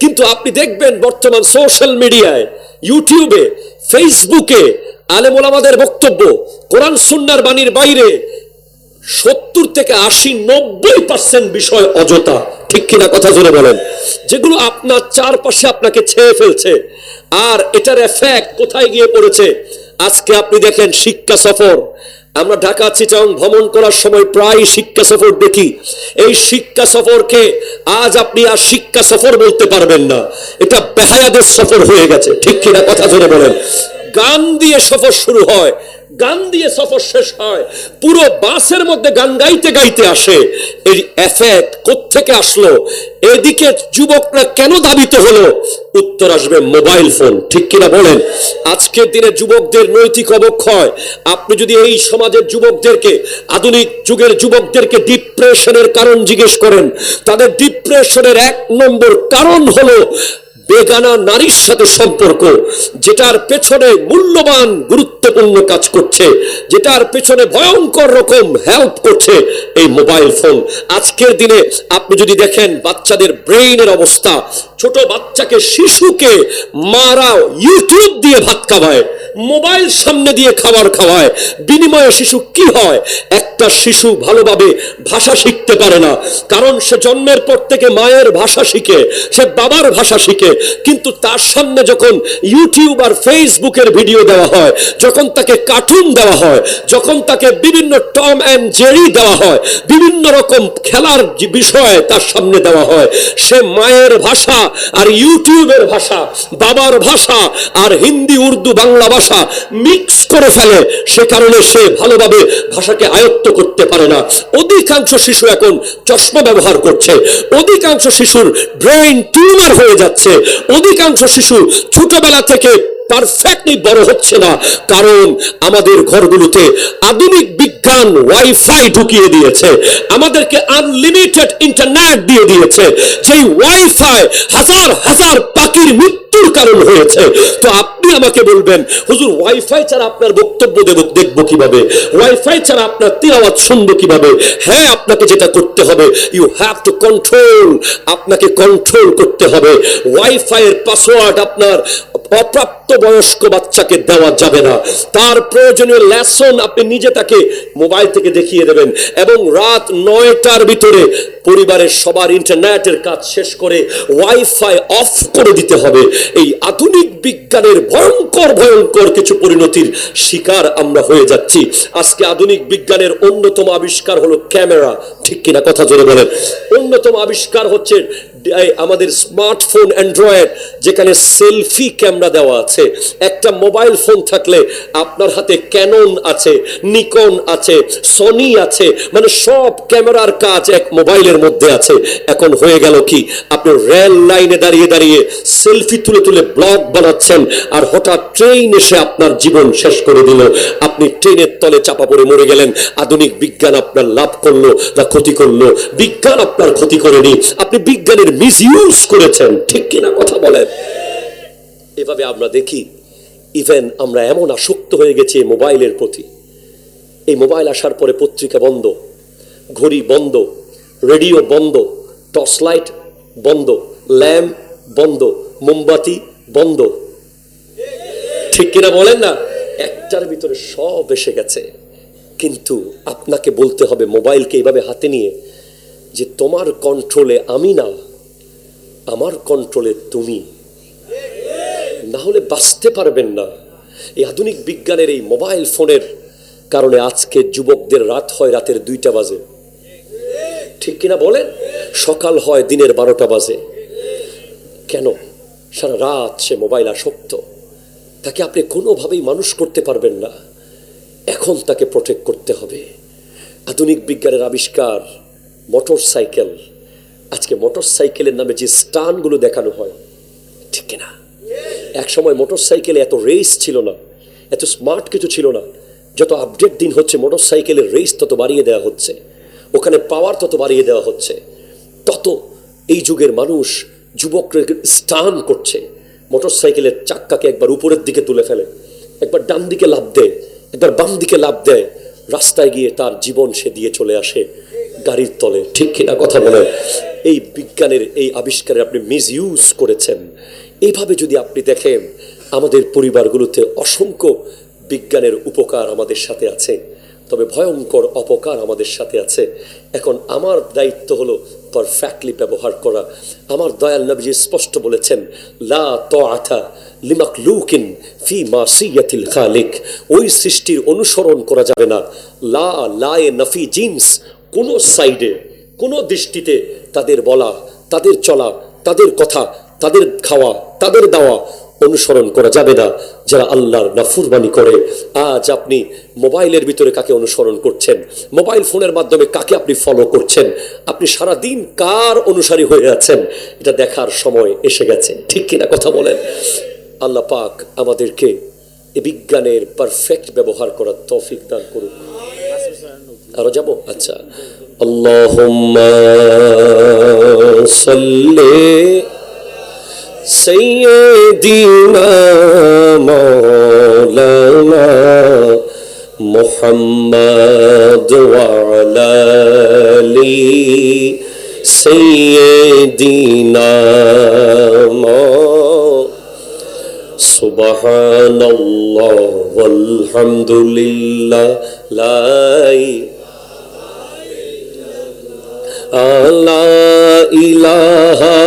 কিন্তু আপনি দেখবেন বর্তমান সোশ্যাল মিডিয়ায়, ইউটিউবে, ফেসবুকে আলেম ওলামাদের বক্তব্য কোরআন সুন্নাহর বাণীর বাইরে 70 থেকে 80-90% বিষয় অযথা। ঠিক কিনা কথা জোরে বলেন? যেগুলো আপনার চারপাশে আপনাকে ছেয়ে ফেলছে। আর এটার এফেক্ট কোথায় গিয়ে পড়েছে? আজকে আপনি দেখেন শিক্ষা সফর, আমরা ঢাকা চিটাগং ভ্রমণ করার সময় প্রায় শিক্ষা সফর দেখি। এই শিক্ষা সফরকে আজ আপনি আর শিক্ষা সফর বলতে পারবেন না, এটা বেহায়াদের সফর হয়ে গেছে। ঠিক কিনা কথা জোরে বলেন? গান দিয়ে সফর শুরু হয়, গান দিয়ে সফর শেষ হয়, পুরো বাসের মধ্যে গান গাইতে গাইতে আসে। এর এফেক্ট কোত্থেকে আসলো? এদিকে যুবকরা কেন দাবিত হলো? উত্তর আসবে মোবাইল ফোন। ঠিক কিনা বলেন? আজকের দিনে যুবকদের নৈতিক অবক্ষয়, আপনি যদি এই সমাজের যুবকদেরকে, আধুনিক যুগের যুবকদেরকে ডিপ্রেশনের কারণ জিজ্ঞেস করেন, তাদের ডিপ্রেশনের 1 নম্বর কারণ হলো বেগানা নারীর সাথে সম্পর্ক, যেটার পেছনে মূল্যবান গুরুত্বপূর্ণ কাজ করছে, যেটার পেছনে ভয়ঙ্কর রকম হেল্প করছে এই মোবাইল ফোন। আজকের দিনে আপনি যদি দেখেন বাচ্চাদের ব্রেইনের অবস্থা, ছোট বাচ্চাকে, শিশুকে মারা ইউটিউব দিয়ে ভাত খাওয়ায়, মোবাইল সামনে দিয়ে খাবার খাওয়ায়, বিনিময়ে শিশু কি হয়? একটা শিশু ভালোভাবে ভাষা শিখতে পারে না, কারণ সে জন্মের পর থেকে মায়ের ভাষা শিখে, সে বাবার ভাষা শিখে, কিন্তু তার সামনে যখন ইউটিউব আর ফেসবুকের ভিডিও দেওয়া হয়, যখন তাকে কার্টুন দেওয়া হয়, যখন তাকে বিভিন্ন টম অ্যান্ড জেরি দেওয়া হয়, বিভিন্ন রকম খেলার বিষয় তার সামনে দেওয়া হয়, সে মায়ের ভাষা আর ইউটিউবের ভাষা, বাবার ভাষা আর হিন্দি, উর্দু, বাংলা ভাষা মিক্স করে ফেলে। সে কারণে সে ভালোভাবে ভাষাকে আয়ত্ত করতে পারে না। অধিকাংশ শিশু এখন চশমা ব্যবহার করছে, অধিকাংশ শিশুর ব্রেইন টিউমার হয়ে যাচ্ছে, অধিকাংশ শিশু ছোটবেলা থেকে পারফেক্টলি বড় হচ্ছে না, কারণ আমাদের ঘরগুলোতে আধুনিক বিজ্ঞান ওয়াইফাই ঢুকিয়ে দিয়েছে, আমাদেরকে আনলিমিটেড ইন্টারনেট দিয়ে দিয়েছে। যেই ওয়াইফাই হাজার হাজার পাখির মৃত্যুর কারণ হয়েছে। তো আপনি আমাকে বলবেন, হুজুর ওয়াইফাই ছাড়া আপনার বক্তব্য দেখবো কিভাবে, ওয়াইফাই ছাড়া আপনার তিলাওয়াত শুনবো কিভাবে? হ্যাঁ, আপনাকে যেটা করতে হবে, ইউ হ্যাভ টু কন্ট্রোল, আপনাকে কন্ট্রোল করতে হবে। ওয়াইফাই এর পাসওয়ার্ড আপনার অপ্রাপ্ত বয়স্ক বাচ্চাকে দেওয়া যাবে না। তার প্রয়োজনীয় লেসন আপনি নিজে তাকে মোবাইল থেকে দেখিয়ে দেবেন, এবং রাত 9টার ভিতরে পরিবারের সবার ইন্টারনেটের কাজ শেষ করে ওয়াইফাই অফ করে দিতে হবে। এই আধুনিক বিজ্ঞানের ভয়ঙ্কর ভয়ঙ্কর কিছু পরিণতির শিকার আমরা হয়ে যাচ্ছি। আজকে আধুনিক বিজ্ঞানের অন্যতম আবিষ্কার হলো ক্যামেরা, ঠিক কিনা কথা জোরে বলেন? অন্যতম আবিষ্কার হচ্ছে আমাদের স্মার্টফোন অ্যান্ড্রয়েড, যেখানে সেলফি ক্যামেরা দেওয়া আছে। একটা মোবাইল ফোন থাকলে আপনার হাতে ক্যানন আছে, নিকন আছে, সনি আছে, মানে সব ক্যামেরার কাজ এক মোবাইলের মধ্যে আছে। এখন হয়ে গেল কি, আপনি রেল লাইনে দাঁড়িয়ে দাঁড়িয়ে সেলফি তুলে তুলে ব্লগ বানাচ্ছেন, আর হঠাৎ ট্রেন এসে আপনার জীবন শেষ করে দিল। আপনি ট্রেনের তলে চাপা পড়ে মরে গেলেন। আধুনিক বিজ্ঞান আপনার লাভ করলো না ক্ষতি করলো? বিজ্ঞান আপনার ক্ষতি করেনি, আপনি বিজ্ঞানের মিসইউজ করেছেন, ঠিক কিনা কথা বলেন? এভাবে আমরা দেখি, ইভেন আমরা এমন আসক্ত হয়ে গেছি এই মোবাইলের প্রতি। এই মোবাইল আসার পরে পত্রিকা বন্ধ, ঘড়ি বন্ধ, রেডিও বন্ধ, টর্চ লাইট বন্ধ, ল্যাম্প বন্ধ, মোমবাতি বন্ধ, ঠিক কিনা বলেন না? একটার ভিতরে সব এসে গেছে। কিন্তু আপনাকে বলতে হবে মোবাইলকে এইভাবে হাতে নিয়ে যে তোমার কন্ট্রোলে আমি না, আমার কন্ট্রোলে তুমি, না হলে বাঁচতে পারবেন না। এই আধুনিক বিজ্ঞানের এই মোবাইল ফোনের কারণে আজকে যুবকদের রাত হয় রাতের 2টা বাজে, ঠিক কিনা বলেন? সকাল হয় দিনের 12টা বাজে। কেন? সারা রাত সে মোবাইল আসক্ত। তাকে আপনি কোনোভাবেই মানুষ করতে পারবেন না। এখন তাকে প্রোটেক্ট করতে হবে। আধুনিক বিজ্ঞানের আবিষ্কার মোটর সাইকেল। আজকে মোটর সাইকেলের নামে যে স্টানগুলো দেখানো হয়, ঠিক কিনা? এক সময় মোটর সাইকেলে এত রেস ছিল না, এত স্মার্ট কিছু ছিল না। যত আপডেট দিন হচ্ছে মোটর সাইকেলের রেস তত বাড়িয়ে দেওয়া হচ্ছে, ওখানে পাওয়ার তত বাড়িয়ে দেওয়া হচ্ছে। তত এই যুগের মানুষ যুবকরা স্টান করছে। মোটর সাইকেলের চাক্কাকে একবার উপরের দিকে তুলে ফেলে, একবার ডান দিকে লাফ দেয়, একবার বাম দিকে লাফ দেয়, রাস্তায় গিয়ে তার জীবন সে দিয়ে চলে আসে গাড়ির তলে, ঠিক কিনা কথা বলেন? এই বিজ্ঞানের এই আবিষ্কারের আপনি মিসইউজ করেছেন। এইভাবে যদি আপনি দেখেন, আমাদের পরিবারগুলোতে অসংখ্য বিজ্ঞানের উপকার আমাদের সাথে আছে, তবে ভয়ঙ্কর অপকার আমাদের সাথে আছে। এখন আমার দায়িত্ব হলো পারফেক্টলি ব্যবহার করা। আমার দয়াল নবীজি স্পষ্ট বলেছেন, লা তাআতা লিমাখলুকিন ফি মাসিয়াতিল খালিক। ওই সৃষ্টির অনুসরণ করা যাবে না। লা লায়ে নফি জিন্স, কোনো সাইডে, কোনো দৃষ্টিতে তাদের বলা, তাদের চলা, তাদের কথা, তাদের খাওয়া, তাদের দেওয়া অনুসরণ করা যাবে না যারা আল্লাহর নাফরমানি করে। আজ আপনি মোবাইলের ভিতরে কাকে অনুসরণ করছেন, মোবাইল ফোনের মাধ্যমে কাকে আপনি ফলো করছেন, আপনি সারা দিন কার অনুসারী হয়ে আছেন, এটা দেখার সময় এসে গেছে, ঠিক কিনা কথা বলেন? আল্লাহ পাক আমাদেরকে এই বিজ্ঞানের পারফেক্ট ব্যবহার করার তৌফিক দান করুন। আরো যাব? আচ্ছা, আল্লাহুম্মা সাল্লি সাইয়্যিদিনা মাওলানা মুহাম্মদ ওয়া আলা আলি সাইয়্যিদিনা সুবহানাল্লাহ ওয়ালহামদুলিল্লাহ লা ইলাহা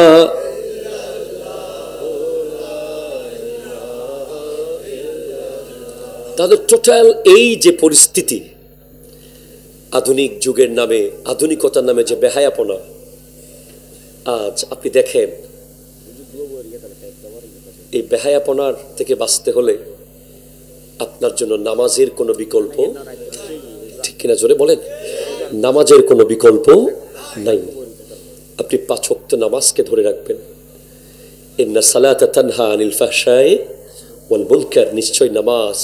তাদের টোটাল এই যে পরিস্থিতি, আধুনিক যুগের নামে, আধুনিকতার নামে যে বেহায়াপনা, আজ আপনি দেখেন এই বেহায়াপনার থেকে বাঁচতে হলে আপনার জন্য নামাজের কোনো বিকল্প, ঠিক কিনা জোরে বলেন? নামাজের কোনো বিকল্প নাই। আপনি 5 ওয়াক্ত নামাজকে ধরে রাখবেন। ইন্না সালাতা তানহা আনিল ফাহশাই ওয়াল মুনকার, নিশ্চয় নামাজ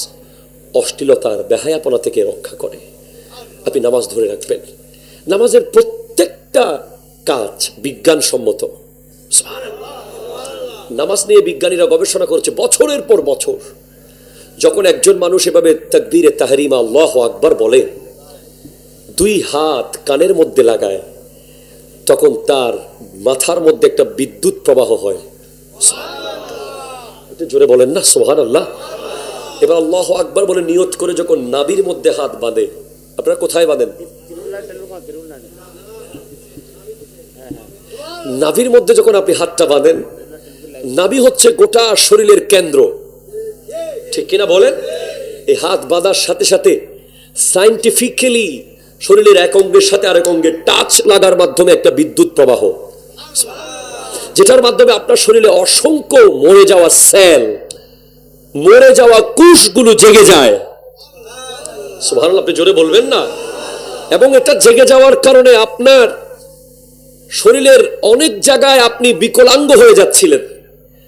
অশ্লীলতার বেহায়াপনা থেকে রক্ষা করে। আপনি নামাজ ধরে রাখবেন। নামাজের প্রত্যেকটা কাজ বিজ্ঞানসম্মত। নামাজ নিয়ে বিজ্ঞানীরা গবেষণা করছে বছরের পর বছর। যখন একজন মানুষ এভাবে তাকবীরে তাহরিমা আল্লাহু আকবার বলে, দুই হাত কানের মধ্যে লাগায়, তখন তার মাথার মধ্যে একটা বিদ্যুৎ প্রবাহ হয়। জোরে বলেন না সুবহানাল্লাহ। এবার আল্লাহু আকবার বলে নিয়ত করে যখন নাভির মধ্যে হাত বাঁধে, আপনারা কোথায় বাঁধেন? নাভির মধ্যে যখন আপনি হাতটা বাঁধেন, নাভি হচ্ছে গোটা শরীরের কেন্দ্র, ঠিক কিনা বলেন? এই হাত বাঁধার সাথে সাথে সায়েন্টিফিক্যালি শরীরের এক অঙ্গের সাথে আরেক অঙ্গের টাচ লাগার মাধ্যমে একটা বিদ্যুৎ প্রবাহ, যেটার মাধ্যমে আপনার শরীরে অসংখ্য মরে যাওয়া সেল, মরে যাওয়া কোষগুলো জেগে যায়। সুবহানাল্লাহ, আপনি জোরে বলবেন না? এবং এটা জেগে যাওয়ার কারণে আপনার শরীরের অনেক জায়গায় আপনি বিকলাঙ্গ হয়ে যাচ্ছিলেন,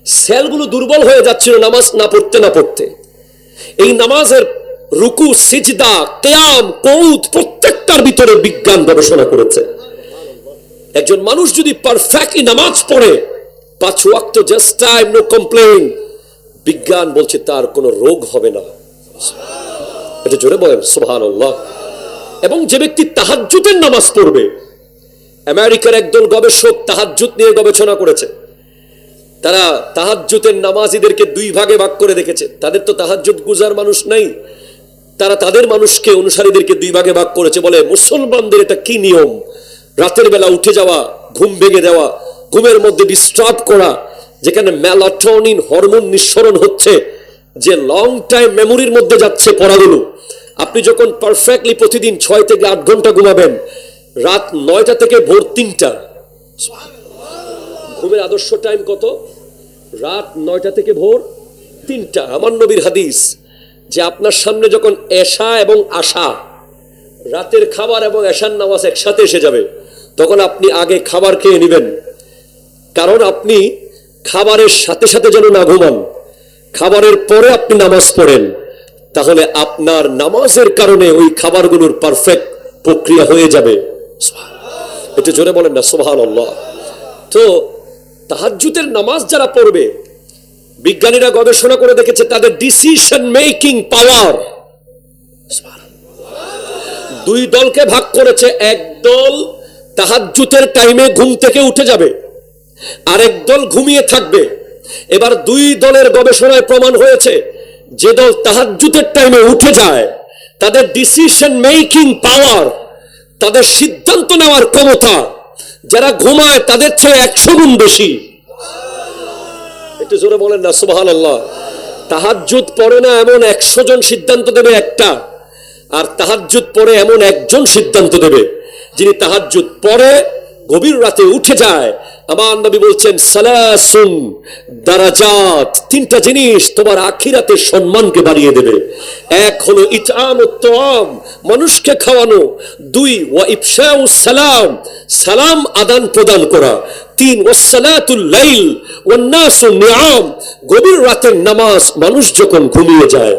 সেলগুলো দুর্বল হয়ে যাচ্ছিল নামাজ না পড়তে না পড়তে। এই নামাজের রুকু, সিজদা, কিয়াম, কউদ প্রত্যেকটার ভিতরে বিজ্ঞান গবেষণা করেছে। একজন মানুষ যদি পারফেক্টলি নামাজ পড়ে, 5 ওয়াক্ত জাস্ট টাইম, নো কমপ্লেইন, বিজ্ঞান বলছে তার কোনো রোগ হবে না। এটা জোরে বলেন সুবহানাল্লাহ। এবং যে ব্যক্তি তাহাজ্জুদের নামাজ পড়বে, আমেরিকার একদল গবেষক তাহাজ্জুদ নিয়ে গবেষণা করেছে। তারা তাহাজ্জুদের নামাজীদেরকে 2 ভাগে ভাগ করে দেখেছে। তাদের তো তাহাজ্জুদ গুজার মানুষ নাই, তারা তাদের মানুষকে, অনুসারীদেরকে 2 ভাগে ভাগ করেছে। বলে মুসলমানদের এটা কি নিয়ম, রাতের বেলা উঠে যাওয়া, ঘুম ভেঙে দেওয়া, ঘুমের মধ্যে ডিস্টার্ব করা, যেখানে মেলাটোনিন হরমোন নিঃসরণ হচ্ছে, যে লং টাইম মেমোরির মধ্যে যাচ্ছে পড়াগুলো। আপনি যখন পারফেক্টলি প্রতিদিন 6 থেকে 8 ঘন্টা ঘুমাবেন, রাত 9টা থেকে ভোর 3টা, ঘুমের আদর্শ টাইম কত? রাত 9টা থেকে ভোর 3টা। আমার নবীর হাদিস যে আপনার সামনে যখন এশা এবং আশা, রাতের খাবার এবং এশার নামাজ একসাথে এসে যাবে, তখন আপনি আগে খাবার খেয়ে নেবেন, কারণ আপনি খাবারের সাথে সাথে যেন না ঘুমান, খাবারের পরে আপনি নামাজ পড়েন, তাহলে আপনার নামাজের কারণে ওই খাবারগুলোর পারফেক্ট প্রক্রিয়া হয়ে যাবে। এটা জোরে বলেন না সুবহানাল্লাহ। তো তাহাজ্জুদের নামাজ যারা পড়বে, বিজ্ঞানীরা গবেষণা করে দেখেছে তাদের ডিসিশন মেকিং পাওয়ার, 2 দলকে ভাগ করেছে। এক দল তাহাজ্জুদের টাইমে ঘুম থেকে উঠে যাবে, আরেক দল ঘুমিয়ে থাকবে। এবার 2 দলের গবেষণায় প্রমাণ হয়েছে যে দল তাহাজ্জুদের টাইমে উঠে যায়, তাদের ডিসিশন মেকিং পাওয়ার, তাদের সিদ্ধান্ত নেওয়ার ক্ষমতা যারা ঘুমায় তাদের চেয়ে 100 গুণ বেশি। একটু জোরে বলেন না সুবহানাল্লাহ। তাহাজ্জুদ পড়ে না এমন 100 জন সিদ্ধান্ত দেবে একটা, আর তাহাজ্জুদ পড়ে এমন একজন সিদ্ধান্ত দেবে যিনি তাহাজ্জুদ পড়ে গভীর রাতে উঠে যায়। আমার নবী বলছেন সালাসুন দারাজাত, 3টা জিনিস তোমার আখিরাতের সম্মানকে বাড়িয়ে দেবে। 1 হলো ইতআমুত তাআম, মানুষকে খাওয়ানো। 2 ওয়া ইফশাউস সালাম, সালাম আদান প্রদান করা। 3 ওয়াসসালাতুল লাইল ওয়ান নাসু নিয়াম, গভীর রাতের নামাজ মানুষ যখন ঘুমিয়ে যায়।